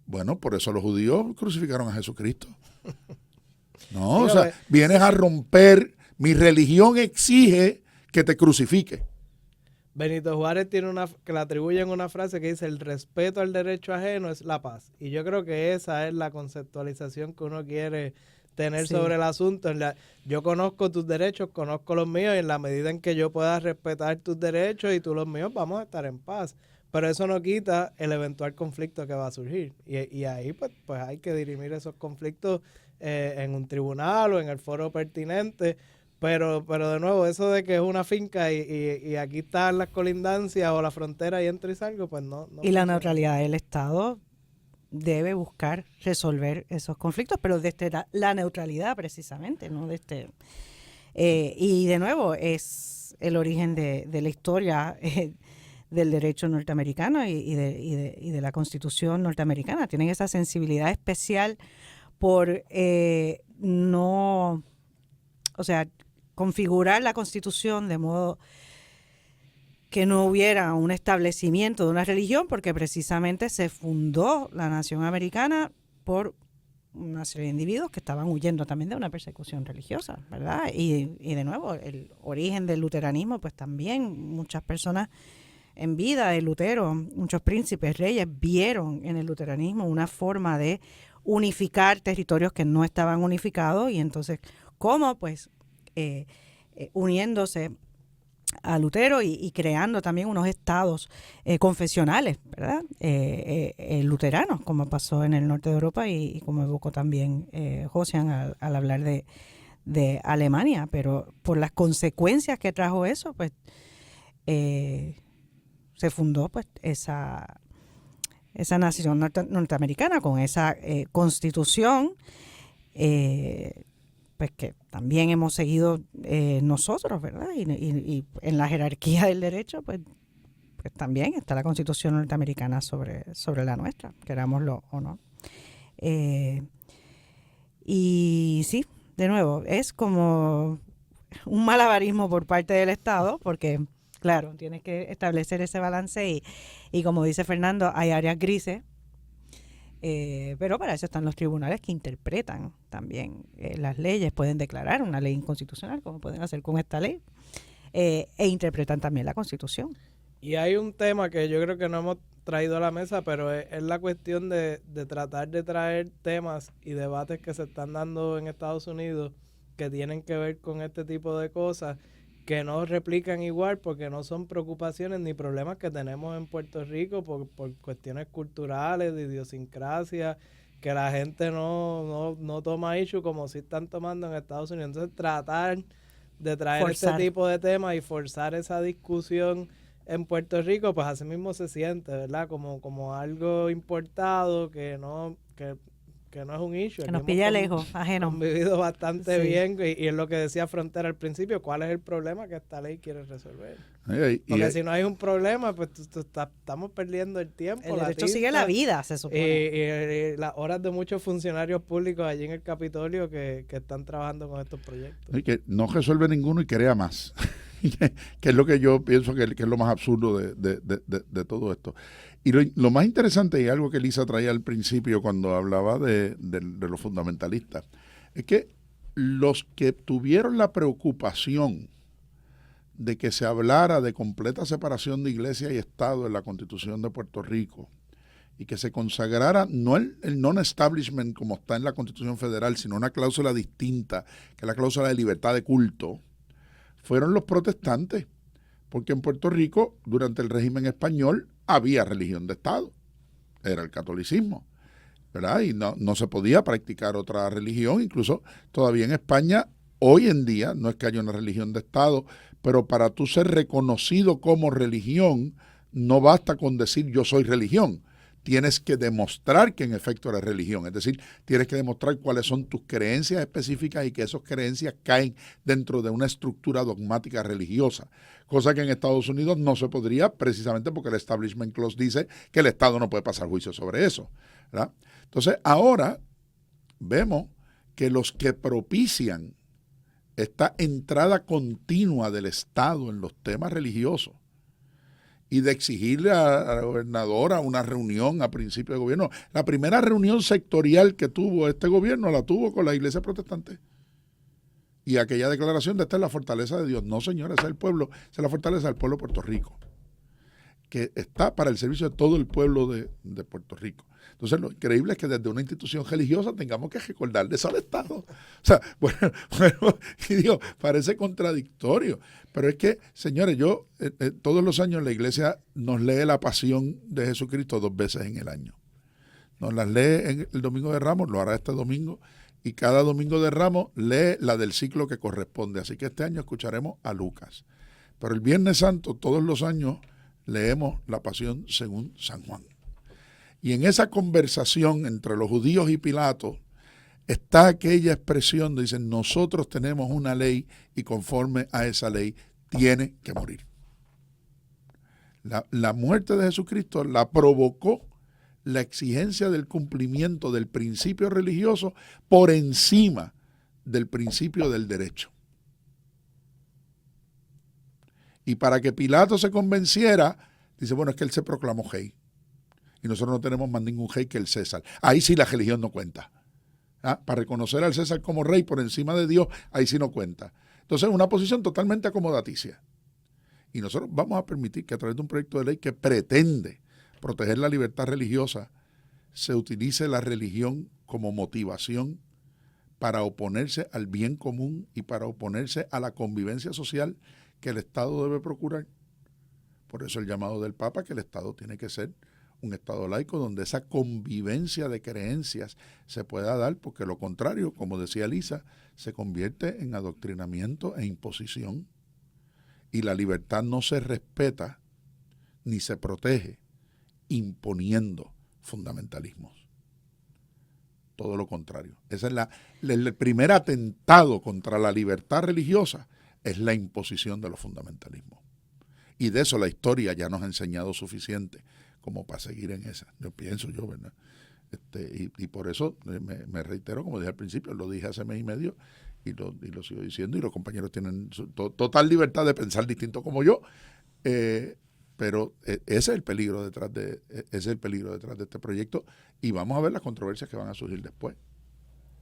Bueno, por eso los judíos crucificaron a Jesucristo. No, o sea, vienes a romper, mi religión exige que te crucifique. Benito Juárez tiene que le atribuyen una frase que dice: el respeto al derecho ajeno es la paz. Y yo creo que esa es la conceptualización que uno quiere tener sobre el asunto. Yo conozco tus derechos, conozco los míos, y en la medida en que yo pueda respetar tus derechos y tú los míos, vamos a estar en paz. Pero eso no quita el eventual conflicto que va a surgir. Y ahí pues hay que dirimir esos conflictos en un tribunal o en el foro pertinente. Pero de nuevo, eso de que es una finca y aquí están las colindancias o la frontera y entro y salgo, pues no. Y la neutralidad del Estado debe buscar resolver esos conflictos, pero desde la neutralidad precisamente, ¿no? Y de nuevo, es el origen de la historia del derecho norteamericano y de la Constitución norteamericana. Tienen esa sensibilidad especial por configurar la Constitución de modo que no hubiera un establecimiento de una religión, porque precisamente se fundó la nación americana por una serie de individuos que estaban huyendo también de una persecución religiosa, ¿verdad? Y de nuevo, el origen del luteranismo, pues también muchas personas en vida de Lutero, muchos príncipes, reyes, vieron en el luteranismo una forma de unificar territorios que no estaban unificados, y entonces, ¿cómo? Pues uniéndose a Lutero y creando también unos estados confesionales, ¿verdad? Luteranos, como pasó en el norte de Europa y como evocó también Josian al hablar de Alemania. Pero por las consecuencias que trajo eso, pues se fundó pues esa nación norteamericana con esa constitución, pues que también hemos seguido nosotros, ¿verdad? Y en la jerarquía del derecho, pues también está la Constitución norteamericana sobre la nuestra, querámoslo o no. Y sí, de nuevo, es como un malabarismo por parte del Estado, porque, claro, tienes que establecer ese balance y como dice Fernando, hay áreas grises. Pero para eso están los tribunales que interpretan también las leyes, pueden declarar una ley inconstitucional, como pueden hacer con esta ley, e interpretan también la Constitución. Y hay un tema que yo creo que no hemos traído a la mesa, pero es la cuestión de tratar de traer temas y debates que se están dando en Estados Unidos que tienen que ver con este tipo de cosas, que no replican igual porque no son preocupaciones ni problemas que tenemos en Puerto Rico por cuestiones culturales, de idiosincrasia, que la gente no toma issue como si están tomando en Estados Unidos. Entonces tratar de traer este tipo de temas y forzar esa discusión en Puerto Rico, pues así mismo se siente, ¿verdad? Como algo importado que no es un issue. Que nos pilla lejos, ajeno. Hemos vivido bastante bien y es lo que decía Frontera al principio, ¿cuál es el problema que esta ley quiere resolver? Porque si no hay un problema, pues estamos perdiendo el tiempo. El derecho sigue la vida, se supone. Y las horas de muchos funcionarios públicos allí en el Capitolio que están trabajando con estos proyectos. Y que no resuelve ninguno y crea más. que es lo que yo pienso que es lo más absurdo de todo esto. Y lo más interesante, y algo que Lisa traía al principio cuando hablaba de los fundamentalistas, es que los que tuvieron la preocupación de que se hablara de completa separación de iglesia y Estado en la Constitución de Puerto Rico y que se consagrara no el non-establishment como está en la Constitución Federal, sino una cláusula distinta, que es la cláusula de libertad de culto, fueron los protestantes, porque en Puerto Rico, durante el régimen español, había religión de Estado, era el catolicismo, ¿verdad? Y no se podía practicar otra religión, incluso todavía en España, hoy en día, no es que haya una religión de Estado, pero para tú ser reconocido como religión, no basta con decir yo soy religión. Tienes que demostrar que en efecto eres religión, es decir, tienes que demostrar cuáles son tus creencias específicas y que esas creencias caen dentro de una estructura dogmática religiosa, cosa que en Estados Unidos no se podría precisamente porque el Establishment Clause dice que el Estado no puede pasar juicio sobre eso, ¿verdad? Entonces ahora vemos que los que propician esta entrada continua del Estado en los temas religiosos y de exigirle a la gobernadora una reunión a principio de gobierno. La primera reunión sectorial que tuvo este gobierno la tuvo con la iglesia protestante. Y aquella declaración de esta es la fortaleza de Dios. No, señores, ese es el pueblo, esa es la fortaleza del pueblo de Puerto Rico, que está para el servicio de todo el pueblo de Puerto Rico. Entonces, lo increíble es que desde una institución religiosa tengamos que recordar de eso al Estado. O sea, bueno, y digo, parece contradictorio, pero es que, señores, todos los años la iglesia nos lee la pasión de Jesucristo 2 veces en el año. Nos las lee en el Domingo de Ramos, lo hará este domingo, y cada Domingo de Ramos lee la del ciclo que corresponde. Así que este año escucharemos a Lucas. Pero el Viernes Santo, todos los años, leemos la pasión según San Juan. Y en esa conversación entre los judíos y Pilato está aquella expresión de dicen, nosotros tenemos una ley y conforme a esa ley tiene que morir. La muerte de Jesucristo la provocó la exigencia del cumplimiento del principio religioso por encima del principio del derecho. Y para que Pilato se convenciera, dice, bueno, es que él se proclamó rey. Y nosotros no tenemos más ningún rey que el César. Ahí sí la religión no cuenta. Para reconocer al César como rey por encima de Dios, ahí sí no cuenta. Entonces es una posición totalmente acomodaticia. Y nosotros vamos a permitir que a través de un proyecto de ley que pretende proteger la libertad religiosa, se utilice la religión como motivación para oponerse al bien común y para oponerse a la convivencia social que el Estado debe procurar. Por eso el llamado del Papa que el Estado tiene que ser un Estado laico donde esa convivencia de creencias se pueda dar, porque lo contrario, como decía Lisa, se convierte en adoctrinamiento e imposición. Y la libertad no se respeta ni se protege imponiendo fundamentalismos. Todo lo contrario. Ese es el primer atentado contra la libertad religiosa, es la imposición de los fundamentalismos. Y de eso la historia ya nos ha enseñado suficiente como para seguir en esa. Yo pienso, ¿verdad? Y por eso me reitero, como dije al principio, lo dije hace mes y medio y lo sigo diciendo, y los compañeros tienen total libertad de pensar distinto como yo, pero ese es el peligro detrás de este proyecto, y vamos a ver las controversias que van a surgir después,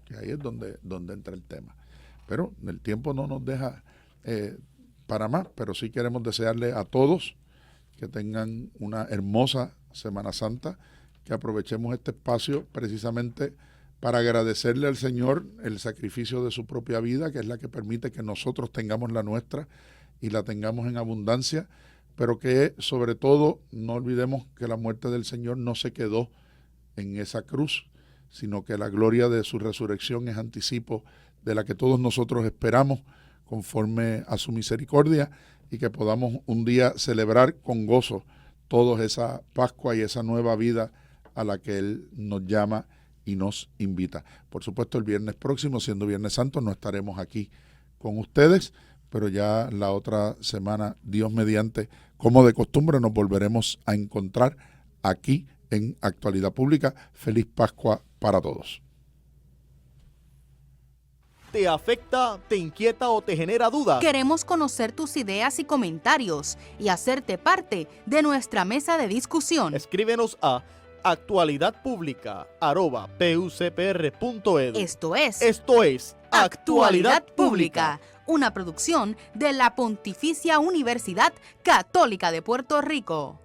que ahí es donde entra el tema. Pero el tiempo no nos deja para más, pero sí queremos desearle a todos que tengan una hermosa Semana Santa, que aprovechemos este espacio precisamente para agradecerle al Señor el sacrificio de su propia vida, que es la que permite que nosotros tengamos la nuestra y la tengamos en abundancia, pero que sobre todo no olvidemos que la muerte del Señor no se quedó en esa cruz, sino que la gloria de su resurrección es anticipo de la que todos nosotros esperamos conforme a su misericordia, y que podamos un día celebrar con gozo todos esa Pascua y esa nueva vida a la que Él nos llama y nos invita. Por supuesto, el viernes próximo, siendo Viernes Santo, no estaremos aquí con ustedes, pero ya la otra semana, Dios mediante, como de costumbre, nos volveremos a encontrar aquí en Actualidad Pública. Feliz Pascua para todos. ¿Te afecta, te inquieta o te genera dudas? Queremos conocer tus ideas y comentarios y hacerte parte de nuestra mesa de discusión. Escríbenos a actualidadpublica@pucpr.edu. Esto es Actualidad Pública, una producción de la Pontificia Universidad Católica de Puerto Rico.